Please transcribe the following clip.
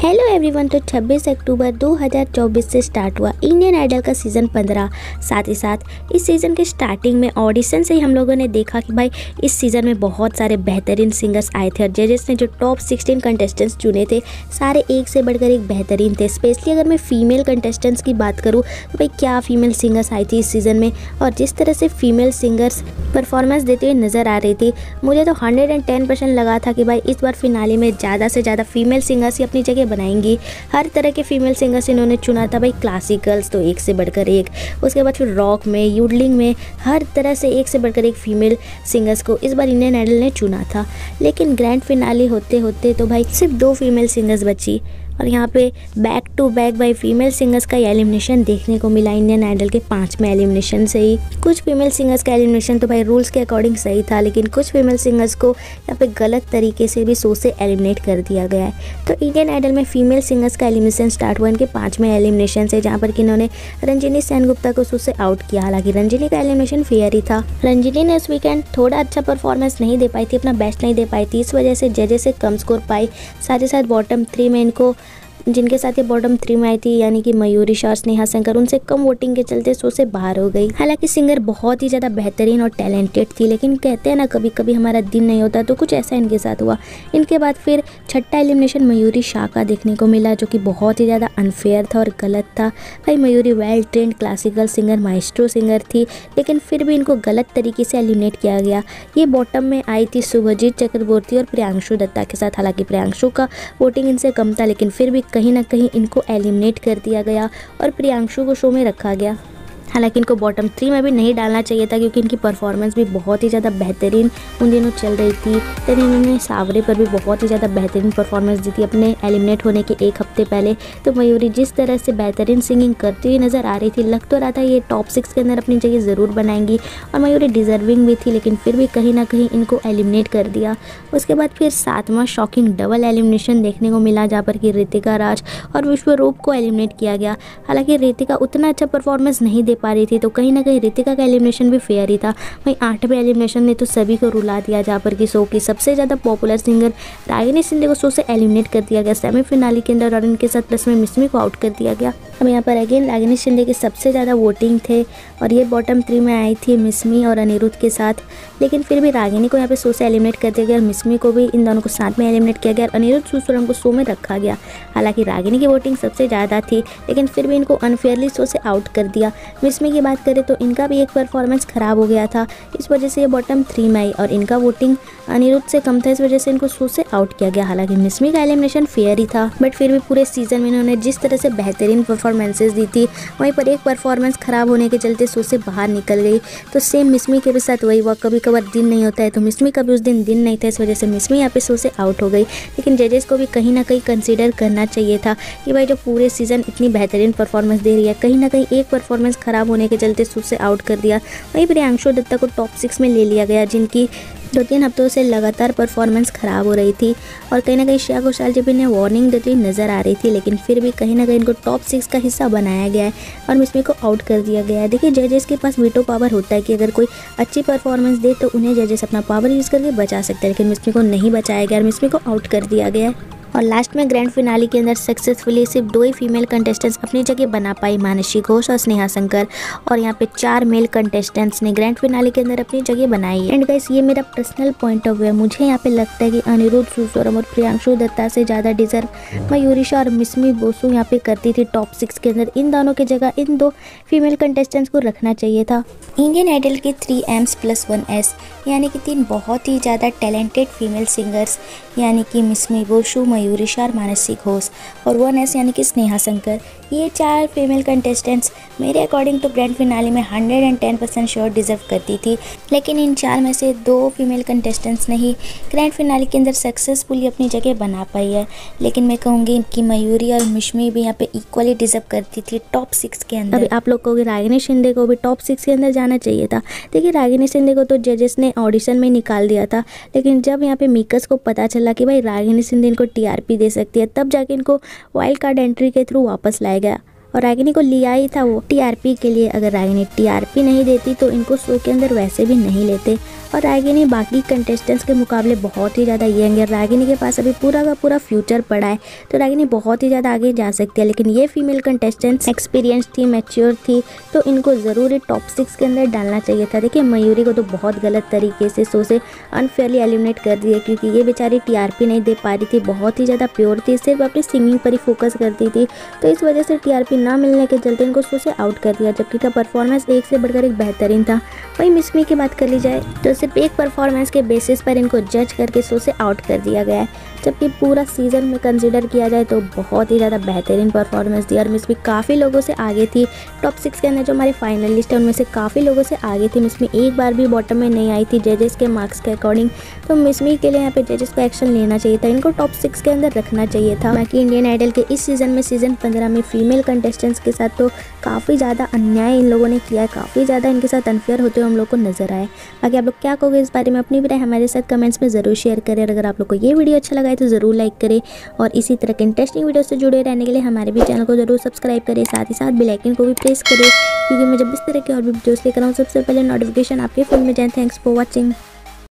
Hello everyone. तो 26 अक्टूबर 2024 से start हुआ इंडियन आइडल का सीज़न 15। साथ ही साथ इस सीज़न के स्टार्टिंग में ऑडिशन से ही हम लोगों ने देखा कि भाई इस सीज़न में बहुत सारे बेहतरीन सिंगर्स आए थे और जजेस ने जो टॉप 16 कंटेस्टेंट्स चुने थे सारे एक से बढ़कर एक बेहतरीन थे। स्पेशली अगर मैं फीमेल कंटेस्टेंट्स की बात करूँ तो भाई क्या फीमेल सिंगर्स आई थी इस सीज़न में, और जिस तरह से फीमेल सिंगर्स परफॉर्मेंस देते हुए नज़र आ रही थी, मुझे तो 110% लगा था कि भाई इस बार फिनाले में ज़्यादा से ज़्यादा फीमेल सिंगर्स ही अपनी जगह बनाएंगी। हर तरह के फीमेल सिंगर्स इन्होंने चुना था भाई, क्लासिकल्स तो एक से बढ़कर एक, उसके बाद फिर रॉक में, यूडलिंग में, हर तरह से एक से बढ़कर एक फीमेल सिंगर्स को इस बार इंडियन आइडल ने चुना था। लेकिन ग्रैंड फिनाले होते होते तो भाई सिर्फ 2 फीमेल सिंगर्स बची और यहाँ पे बैक टू बैक भाई फीमेल सिंगर्स का एलिमिनेशन देखने को मिला इंडियन आइडल के 5वें एलिमिनेशन से ही। कुछ फीमेल सिंगर्स का एलिमिनेशन तो भाई रूल्स के अकॉर्डिंग सही था, लेकिन कुछ फीमेल सिंगर्स को यहाँ पे गलत तरीके से भी शो से एलिमिनेट कर दिया गया है। तो इंडियन आइडल में फीमेल सिंगर्स का एलिमिनेशन स्टार्ट हुआ इनके 5वें एलिमिनेशन से, जहाँ पर कि इन्होंने रंजिनी सेनगुप्ता को शो से आउट किया। हालांकि रंजिनी का एलिमिनेशन फेयर ही था। रंजिनी ने इस वीकेंड थोड़ा अच्छा परफॉर्मेंस नहीं दे पाई थी, अपना बेस्ट नहीं दे पाई थी, इस वजह से जजेस से कम स्कोर पाई। साथ ही साथ बॉटम 3 में इनको, जिनके साथ ये बॉटम 3 में आई थी यानी कि मयूरी शाह और स्नेहा शंकर, उनसे कम वोटिंग के चलते शो से बाहर हो गई। हालांकि सिंगर बहुत ही ज़्यादा बेहतरीन और टैलेंटेड थी, लेकिन कहते हैं ना कभी कभी हमारा दिन नहीं होता, तो कुछ ऐसा इनके साथ हुआ। इनके बाद फिर 6ठा एलिमिनेशन मयूरी शाह का देखने को मिला, जो कि बहुत ही ज़्यादा अनफेयर था और गलत था। भाई Mayuri well trained classical singer, maestro singer थी, लेकिन फिर भी इनको गलत तरीके से एलिमिनेट किया गया। ये बॉटम में आई थी शुभजीत चक्रवर्ती और प्रियांशु दत्ता के साथ। हालांकि प्रियांशु का वोटिंग इनसे कम था, लेकिन फिर भी कहीं ना कहीं इनको एलिमिनेट कर दिया गया और प्रियांशु को शो में रखा गया। हालांकि इनको बॉटम 3 में भी नहीं डालना चाहिए था, क्योंकि इनकी परफॉर्मेंस भी बहुत ही ज़्यादा बेहतरीन उन दिनों चल रही थी। लेकिन इन्होंने सावरे पर भी बहुत ही ज़्यादा बेहतरीन परफॉर्मेंस दी थी अपने एलिमिनेट होने के 1 हफ्ते पहले। तो मयूरी जिस तरह से बेहतरीन सिंगिंग करती हुई नज़र आ रही थी, लग तो रहा था ये टॉप 6 के अंदर अपनी जगह ज़रूर बनाएंगी और मयूरी डिजर्विंग भी थी, लेकिन फिर भी कहीं ना कहीं इनको एलिमिनेट कर दिया। उसके बाद फिर 7वां शॉकिंग डबल एलिमिनेशन देखने को मिला, जहाँ पर कि रितिका राज और विश्वरूप को एलिमिनेट किया गया। हालांकि रितिका उतना अच्छा परफॉर्मेंस नहीं दे पा रही थी, तो कहीं ना कहीं रितिका का एलिमिनेशन भी फेयर ही था। वहीं 8वें एलिमिनेशन ने तो सभी को रुला दिया, जहाँ पर कि शो की सबसे ज़्यादा पॉपुलर सिंगर रागिनी शिंदे को शो से एलिमिनेट कर दिया गया सेमीफिनाले के अंदर, और इनके साथ प्लस में मिसमी को आउट कर दिया गया। अब यहाँ पर अगेन रागिनी शिंदे के सबसे ज़्यादा वोटिंग थे और ये बॉटम 3 में आई थी मिसमी और अनिरुद्ध के साथ, लेकिन फिर भी रागिनी को यहाँ पे शो से एलिमिनेट कर दिया गया और मिसमी को भी, इन दोनों को साथ में एलिमिनेट किया गया और अनिरुद्ध सुसुरम को शो में रखा गया। हालांकि रागिनी की वोटिंग सबसे ज़्यादा थी, लेकिन फिर भी इनको अनफेयरली शो से आउट कर दिया। मिसमी की बात करें तो इनका भी एक परफॉर्मेंस ख़राब हो गया था, इस वजह से ये बॉटम 3 में आई और इनका वोटिंग अनिरुद्ध से कम था, इस वजह से इनको शो से आउट किया गया। हालांकि मिसमी का एलिमिनेशन फेयर ही था, बट फिर भी पूरे सीजन में इन्होंने जिस तरह से बेहतरीन परफॉर्मेंसेस दी थी, वहीं पर एक परफॉर्मेंस ख़राब होने के चलते शो से बाहर निकल गई। तो सेम मिसमी के भी साथ वही हुआ, कभी कभार दिन नहीं होता है, तो मिसमी का भी उस दिन नहीं था, इस वजह से मिसमी यहाँ पे शो से आउट हो गई। लेकिन जजेस को भी कहीं ना कहीं कंसिडर करना चाहिए था कि भाई जो पूरे सीजन इतनी बेहतरीन परफॉर्मेंस दे रही है, कहीं ना कहीं एक परफॉर्मेंस ख़राब होने के चलते शो से आउट कर दिया। वहीं प्रियांशु दत्ता को टॉप 6 में ले लिया गया, जिनकी 2-3 हफ्तों से लगातार परफॉर्मेंस ख़राब हो रही थी और कहीं ना कहीं श्रेया घोषाल जी भी ने वार्निंग देती हुई नज़र आ रही थी, लेकिन फिर भी कहीं ना कहीं इनको टॉप 6 का हिस्सा बनाया गया है और मिसमी को आउट कर दिया गया है। देखिए जजेस के पास वीटो पावर होता है कि अगर कोई अच्छी परफॉर्मेंस दे तो उन्हें जजेस अपना पावर यूज़ करके बचा सकते हैं, लेकिन मिसमी को नहीं बचाया गया और मिसमी को आउट कर दिया गया है। और लास्ट में ग्रैंड फिनाले के अंदर सक्सेसफुली सिर्फ 2 ही फीमेल कंटेस्टेंट्स अपनी जगह बना पाई, मानसी घोष और स्नेहा शंकर, और यहाँ पे 4 मेल कंटेस्टेंट्स ने ग्रैंड फिनाले के अंदर अपनी जगह बनाई है। एंड गाइस ये मेरा पर्सनल पॉइंट ऑफ व्यू है, मुझे यहाँ पे लगता है कि अनिरुद्ध सुसुरम और प्रियांशु दत्ता से ज़्यादा डिजर्व मयूरी शाह और मिसमी बोसु यहाँ पे करती थी टॉप 6 के अंदर। इन दोनों की जगह इन 2 फीमेल कंटेस्टेंट्स को रखना चाहिए था। इंडियन आइडल के 3 Ms + 1 S यानी कि 3 बहुत ही ज़्यादा टैलेंटेड फीमेल सिंगर्स यानी कि मिसमी बोसु, मयूरी शाह, मानसी घोष, और 1 S यानी कि स्नेहा शंकर, ये 4 फीमेल कंटेस्टेंट्स मेरे अकॉर्डिंग तो ग्रैंड फिनाले में 110% श्योर डिजर्व करती थी। लेकिन इन 4 में से 2 फीमेल कंटेस्टेंट्स ने ही ग्रैंड फिनाले के अंदर सक्सेसफुली अपनी जगह बना पाई है। लेकिन मैं कहूँगी कि मयूरी और मिसमी भी यहाँ पे इक्वली डिजर्व करती थी टॉप 6 के अंदर। अभी आप लोग कहोगे रागिनी शिंदे को भी टॉप 6 के अंदर जाना चाहिए था। देखिए रागिनी शिंदे को तो जजेस ने ऑडिशन में निकाल दिया था, लेकिन जब यहाँ पे मेकर्स को पता चला कि भाई रागिनी शिंदे इनको TRP दे सकती है, तब जाके इनको वाइल्ड कार्ड एंट्री के थ्रू वापस लाया गया और रागिनी को लिया ही था वो TRP के लिए। अगर रागिनी TRP नहीं देती तो इनको शो के अंदर वैसे भी नहीं लेते। और रागिनी बाकी कंटेस्टेंट्स के मुकाबले बहुत ही ज़्यादा यंग है। रागिनी के पास अभी पूरा का पूरा फ्यूचर पड़ा है, तो रागिनी बहुत ही ज़्यादा आगे जा सकती है। लेकिन ये फीमेल कंटेस्टेंट्स एक्सपीरियंस थी, मैच्योर थी, तो इनको ज़रूर टॉप 6 के अंदर डालना चाहिए था। देखिए मयूरी को तो बहुत गलत तरीके से शो से अनफेयरली एलिमिनेट कर दिया, क्योंकि ये बेचारी टीआरपी नहीं दे पा रही थी, बहुत ही ज़्यादा प्योर थी, सिर्फ अपनी सिंगिंग पर ही फोकस करती थी, तो इस वजह से टीआरपी ना मिलने के चलते इनको शो से आउट कर दिया। जबकि का परफॉर्मेंस एक से बढ़कर एक बेहतरीन था। वहीं मिस मी की बात कर ली जाए तो सिर्फ एक परफॉर्मेंस के बेसिस पर इनको जज करके शो से आउट कर दिया गया है, जबकि पूरा सीजन में कंसीडर किया जाए तो बहुत ही ज़्यादा बेहतरीन परफॉर्मेंस दी। और मिस मी काफ़ी लोगों से आगे थी, टॉप 6 के अंदर जो हमारे फाइनलिस्ट है उनमें से काफ़ी लोगों से आगे थी। मिस मी एक बार भी बॉटम में नहीं आई थी जजेस के मार्क्स के अकॉर्डिंग, तो मिस मी के लिए यहाँ पे जजेस को एक्शन लेना चाहिए था, इनको टॉप 6 के अंदर रखना चाहिए था। बाकी इंडियन आइडल के इस सीज़न में सीज़न 15 में फीमेल कंटेस्टेंट्स के साथ तो काफ़ी ज़्यादा अन्याय इन लोगों ने किया है, काफ़ी ज़्यादा इनके साथ अनफेयर होते हुए हम लोग को नजर आए। बाकी आप लोग क्या कहोगे इस बारे में, अपनी भी राय हमारे साथ कमेंट्स में ज़रूर शेयर करें। अगर आप लोग को ये वीडियो अच्छा लगा है तो ज़रूर लाइक करें, और इसी तरह के इंटरेस्टिंग वीडियो से जुड़े रहने के लिए हमारे भी चैनल को ज़रूर सब्सक्राइब करें, साथ ही साथ बेल आइकन को भी प्रेस करें, क्योंकि मैं जब इस तरह के और भी वीडियोस लेकर आऊँ सबसे पहले नोटिफिकेशन आपके फ़ोन में जाए। Thanks for watching.